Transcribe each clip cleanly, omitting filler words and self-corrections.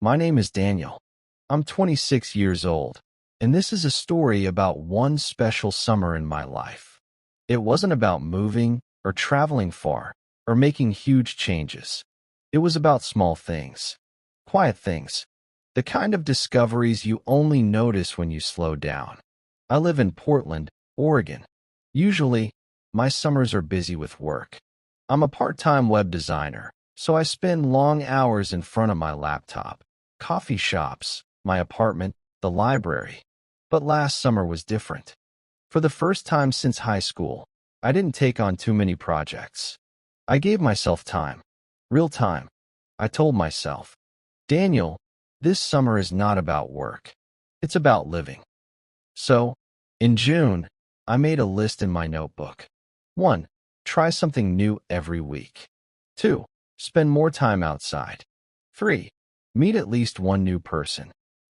My name is Daniel. I'm 26 years old, and this is a story about one special summer in my life. It wasn't about moving or traveling far or making huge changes. It was about small things, quiet things, the kind of discoveries you only notice when you slow down. I live in Portland, Oregon. Usually, my summers are busy with work. I'm a part-time web designer, so I spend long hours in front of my laptop, coffee shops, my apartment, the library. But last summer was different. For the first time since high school, I didn't take on too many projects. I gave myself time, real time. I told myself, Daniel, this summer is not about work. It's about living. So, in June, I made a list in my notebook. 1. Try something new every week. 2. Spend more time outside. 3. Meet at least one new person.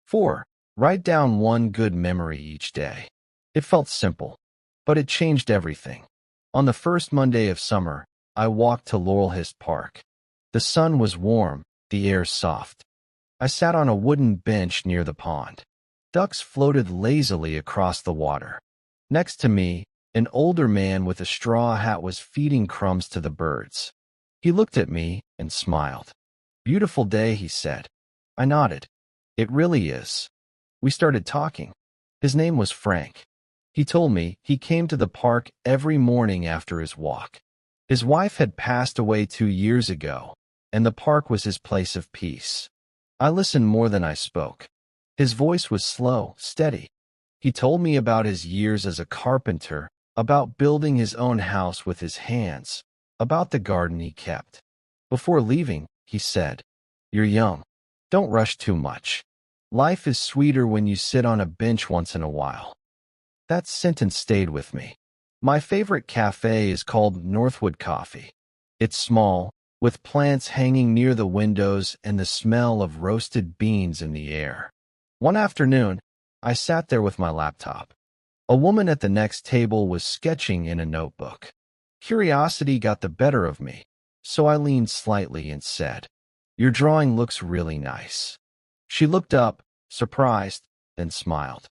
4. Write down one good memory each day. It felt simple, but it changed everything. On the first Monday of summer, I walked to Laurelhurst Park. The sun was warm, the air soft. I sat on a wooden bench near the pond. Ducks floated lazily across the water. Next to me, an older man with a straw hat was feeding crumbs to the birds. He looked at me and smiled. Beautiful day, he said. I nodded. It really is. We started talking. His name was Frank. He told me he came to the park every morning after his walk. His wife had passed away 2 years ago, and the park was his place of peace. I listened more than I spoke. His voice was slow, steady. He told me about his years as a carpenter, about building his own house with his hands, about the garden he kept. Before leaving, he said, "You're young. Don't rush too much. Life is sweeter when you sit on a bench once in a while." That sentence stayed with me. My favorite cafe is called Northwood Coffee. It's small, with plants hanging near the windows and the smell of roasted beans in the air. One afternoon, I sat there with my laptop. A woman at the next table was sketching in a notebook. Curiosity got the better of me, so I leaned slightly and said, "Your drawing looks really nice." She looked up, surprised, then smiled.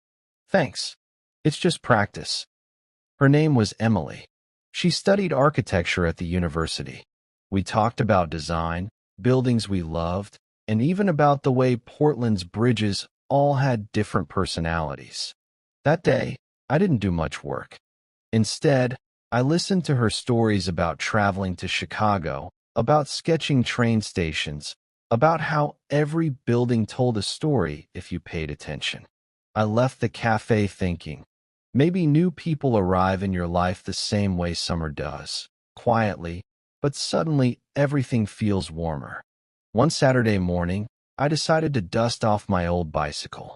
"Thanks. It's just practice." Her name was Emily. She studied architecture at the university. We talked about design, buildings we loved, and even about the way Portland's bridges all had different personalities. That day, I didn't do much work. Instead, I listened to her stories about traveling to Chicago, about sketching train stations, about how every building told a story if you paid attention. I left the cafe thinking, maybe new people arrive in your life the same way summer does, quietly, but suddenly everything feels warmer. One Saturday morning, I decided to dust off my old bicycle.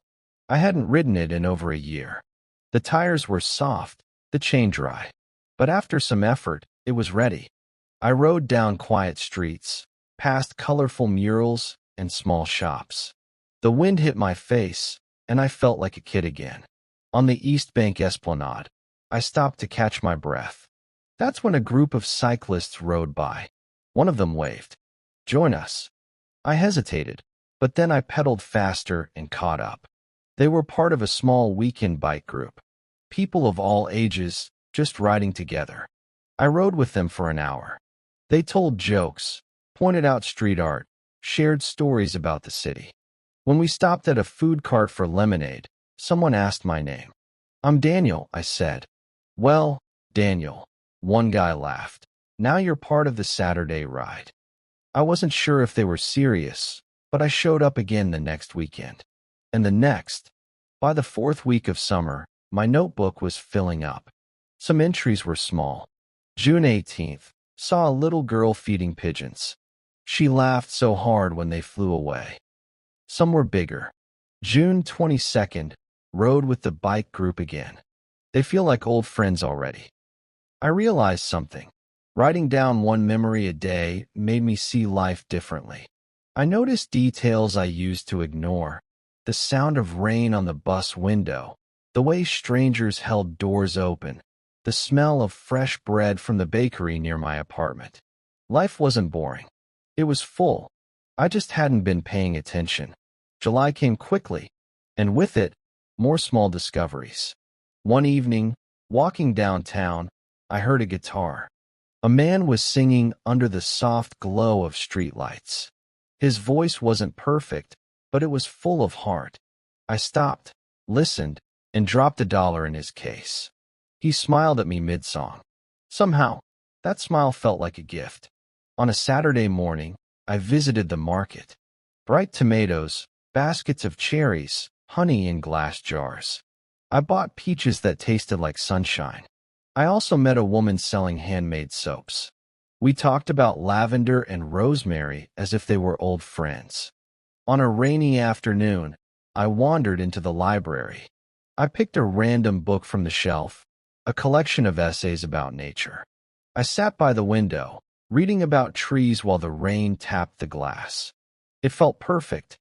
I hadn't ridden it in over a year. The tires were soft, the chain dry. But after some effort, it was ready. I rode down quiet streets, past colorful murals and small shops. The wind hit my face, and I felt like a kid again. On the East Bank Esplanade, I stopped to catch my breath. That's when a group of cyclists rode by. One of them waved. "Join us." I hesitated, but then I pedaled faster and caught up. They were part of a small weekend bike group. People of all ages, just riding together. I rode with them for an hour. They told jokes, pointed out street art, shared stories about the city. When we stopped at a food cart for lemonade, someone asked my name. "I'm Daniel," I said. "Well, Daniel," one guy laughed. "Now you're part of the Saturday ride." I wasn't sure if they were serious, but I showed up again the next weekend. And the next. By the 4th week of summer, my notebook was filling up. Some entries were small. June 18th, saw a little girl feeding pigeons. She laughed so hard when they flew away. Some were bigger. June 22nd, rode with the bike group again. They feel like old friends already. I realized something. Writing down one memory a day made me see life differently. I noticed details I used to ignore. The sound of rain on the bus window, the way strangers held doors open, the smell of fresh bread from the bakery near my apartment. Life wasn't boring. It was full. I just hadn't been paying attention. July came quickly, and with it, more small discoveries. One evening, walking downtown, I heard a guitar. A man was singing under the soft glow of streetlights. His voice wasn't perfect, but it was full of heart. I stopped, listened, and dropped $1 in his case. He smiled at me mid-song. Somehow, that smile felt like a gift. On a Saturday morning, I visited the market. Bright tomatoes, baskets of cherries, honey in glass jars. I bought peaches that tasted like sunshine. I also met a woman selling handmade soaps. We talked about lavender and rosemary as if they were old friends. On a rainy afternoon, I wandered into the library. I picked a random book from the shelf, a collection of essays about nature. I sat by the window, reading about trees while the rain tapped the glass. It felt perfect.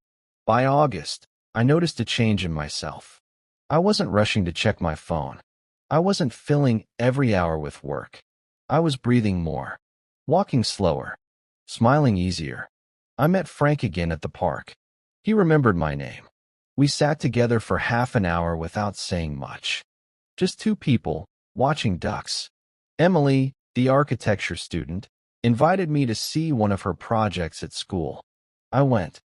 By August, I noticed a change in myself. I wasn't rushing to check my phone. I wasn't filling every hour with work. I was breathing more, walking slower, smiling easier. I met Frank again at the park. He remembered my name. We sat together for half an hour without saying much. Just two people, watching ducks. Emily, the architecture student, invited me to see one of her projects at school. I went.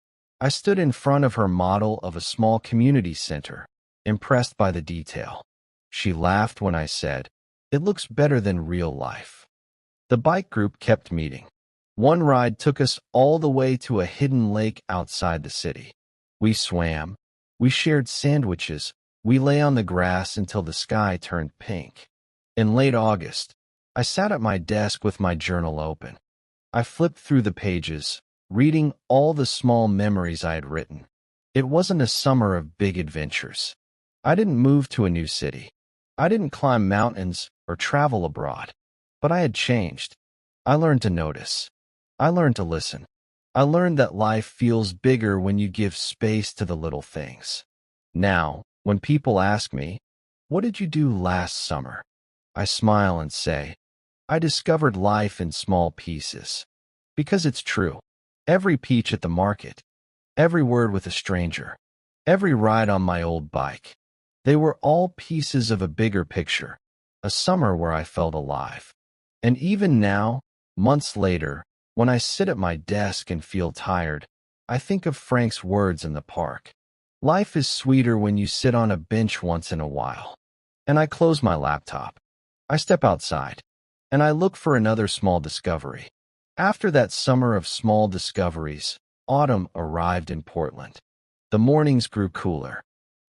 I stood in front of her model of a small community center, impressed by the detail. She laughed when I said, "It looks better than real life." The bike group kept meeting. One ride took us all the way to a hidden lake outside the city. We swam. We shared sandwiches. We lay on the grass until the sky turned pink. In late August, I sat at my desk with my journal open. I flipped through the pages, reading all the small memories I had written. It wasn't a summer of big adventures. I didn't move to a new city. I didn't climb mountains or travel abroad. But I had changed. I learned to notice. I learned to listen. I learned that life feels bigger when you give space to the little things. Now, when people ask me, "What did you do last summer?" I smile and say, "I discovered life in small pieces." Because it's true. Every peach at the market, every word with a stranger, every ride on my old bike, they were all pieces of a bigger picture, a summer where I felt alive. And even now, months later, when I sit at my desk and feel tired, I think of Frank's words in the park. Life is sweeter when you sit on a bench once in a while. And I close my laptop. I step outside, and I look for another small discovery. After that summer of small discoveries, autumn arrived in Portland. The mornings grew cooler.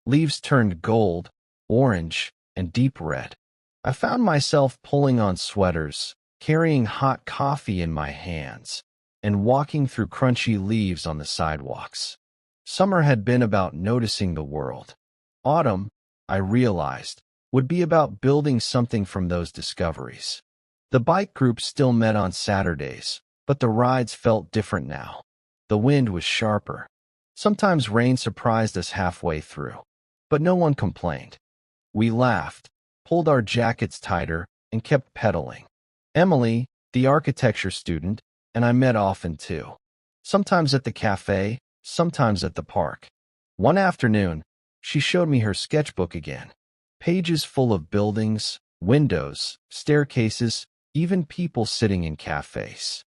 Leaves turned gold, orange, and deep red. I found myself pulling on sweaters, carrying hot coffee in my hands, and walking through crunchy leaves on the sidewalks. Summer had been about noticing the world. Autumn, I realized, would be about building something from those discoveries. The bike group still met on Saturdays, but the rides felt different now. The wind was sharper. Sometimes rain surprised us halfway through, but no one complained. We laughed, pulled our jackets tighter, and kept pedaling. Emily, the architecture student, and I met often too. Sometimes at the cafe, sometimes at the park. One afternoon, she showed me her sketchbook again. Pages full of buildings, windows, staircases, even people sitting in cafes.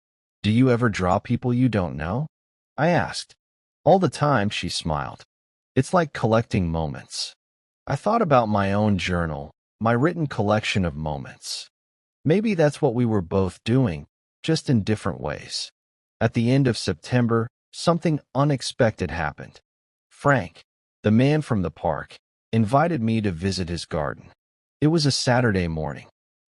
"Do you ever draw people you don't know?" I asked. "All the time," she smiled. "It's like collecting moments." I thought about my own journal, my written collection of moments. Maybe that's what we were both doing, just in different ways. At the end of September, something unexpected happened. Frank, the man from the park, invited me to visit his garden. It was a Saturday morning.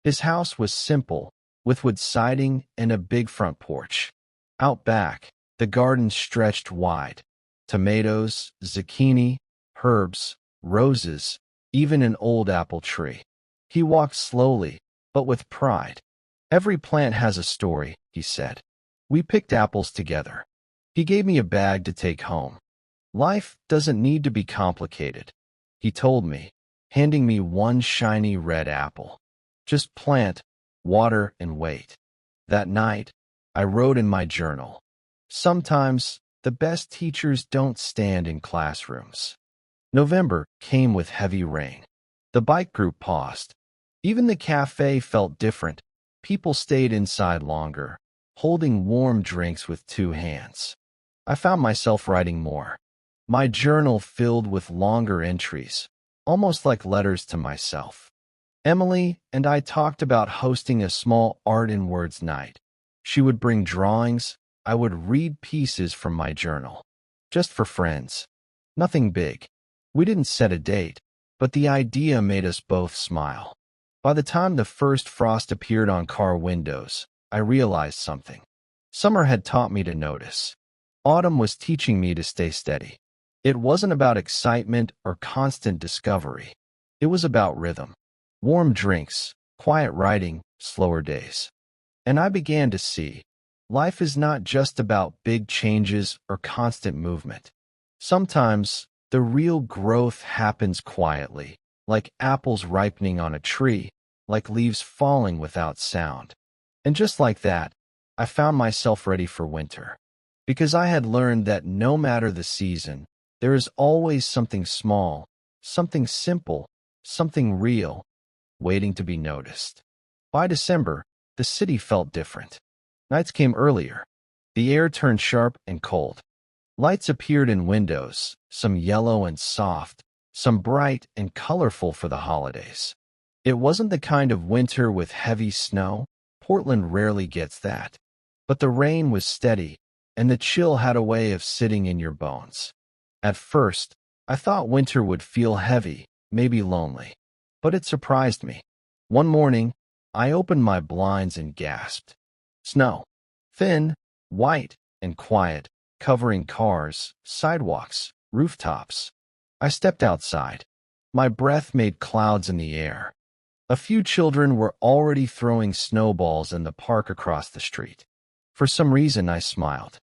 His house was simple, with wood siding and a big front porch. Out back, the garden stretched wide. Tomatoes, zucchini, herbs, roses, even an old apple tree. He walked slowly, but with pride. "Every plant has a story," he said. We picked apples together. He gave me a bag to take home. "Life doesn't need to be complicated," he told me, handing me one shiny red apple. "Just plant, water, and wait." That night, I wrote in my journal, "Sometimes the best teachers don't stand in classrooms. November came with heavy rain. The bike group paused. Even the cafe felt different. People stayed inside longer, holding warm drinks with two hands. I found myself writing more. My journal filled with longer entries, almost like letters to myself. Emily and I talked about hosting a small art and words night. She would bring drawings. I would read pieces from my journal. Just for friends. Nothing big. We didn't set a date, but the idea made us both smile. By the time the first frost appeared on car windows, I realized something. Summer had taught me to notice. Autumn was teaching me to stay steady. It wasn't about excitement or constant discovery. It was about rhythm. Warm drinks, quiet writing, slower days. And I began to see, life is not just about big changes or constant movement. Sometimes, the real growth happens quietly, like apples ripening on a tree, like leaves falling without sound. And just like that, I found myself ready for winter. Because I had learned that no matter the season, there is always something small, something simple, something real, waiting to be noticed. By December, the city felt different. Nights came earlier. The air turned sharp and cold. Lights appeared in windows, some yellow and soft, some bright and colorful for the holidays. It wasn't the kind of winter with heavy snow. Portland rarely gets that. But the rain was steady, and the chill had a way of sitting in your bones. At first, I thought winter would feel heavy, maybe lonely. But it surprised me. One morning, I opened my blinds and gasped. Snow. Thin, white, and quiet, covering cars, sidewalks, rooftops. I stepped outside. My breath made clouds in the air. A few children were already throwing snowballs in the park across the street. For some reason, I smiled.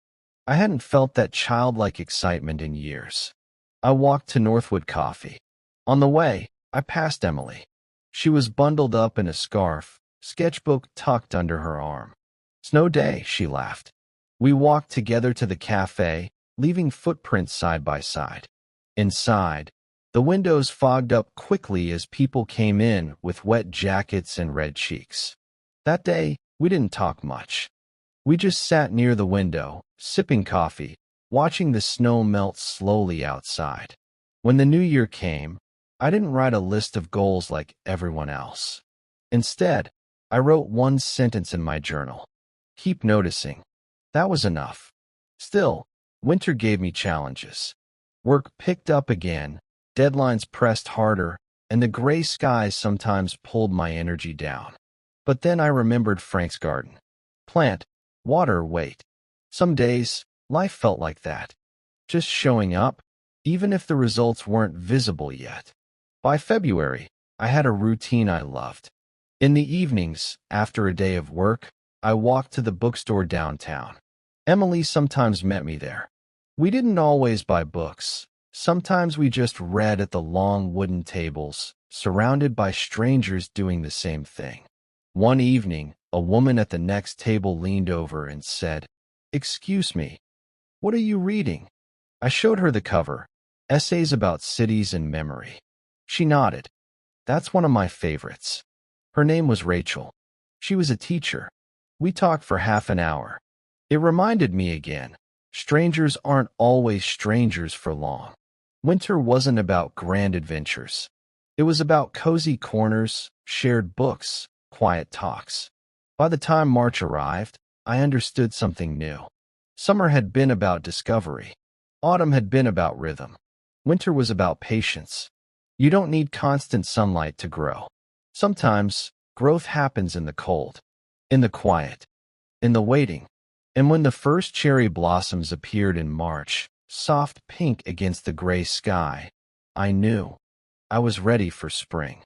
I hadn't felt that childlike excitement in years. I walked to Northwood Coffee. On the way, I passed Emily. She was bundled up in a scarf, sketchbook tucked under her arm. Snow day, she laughed. We walked together to the cafe, leaving footprints side by side. Inside, the windows fogged up quickly as people came in with wet jackets and red cheeks. That day, we didn't talk much. We just sat near the window, sipping coffee, watching the snow melt slowly outside. When the new year came, I didn't write a list of goals like everyone else. Instead, I wrote one sentence in my journal. Keep noticing. That was enough. Still, winter gave me challenges. Work picked up again, deadlines pressed harder, and the gray skies sometimes pulled my energy down. But then I remembered Frank's garden. Plant, water, wait. Some days, life felt like that. Just showing up, even if the results weren't visible yet. By February, I had a routine I loved. In the evenings, after a day of work, I walked to the bookstore downtown. Emily sometimes met me there. We didn't always buy books. Sometimes we just read at the long wooden tables, surrounded by strangers doing the same thing. One evening, a woman at the next table leaned over and said, "Excuse me, what are you reading?" I showed her the cover, Essays About Cities and Memory. She nodded. That's one of my favorites. Her name was Rachel. She was a teacher. We talked for half an hour. It reminded me again, strangers aren't always strangers for long. Winter wasn't about grand adventures. It was about cozy corners, shared books, quiet talks. By the time March arrived, I understood something new. Summer had been about discovery. Autumn had been about rhythm. Winter was about patience. You don't need constant sunlight to grow. Sometimes, growth happens in the cold, in the quiet, in the waiting. And when the first cherry blossoms appeared in March, soft pink against the gray sky, I knew I was ready for spring.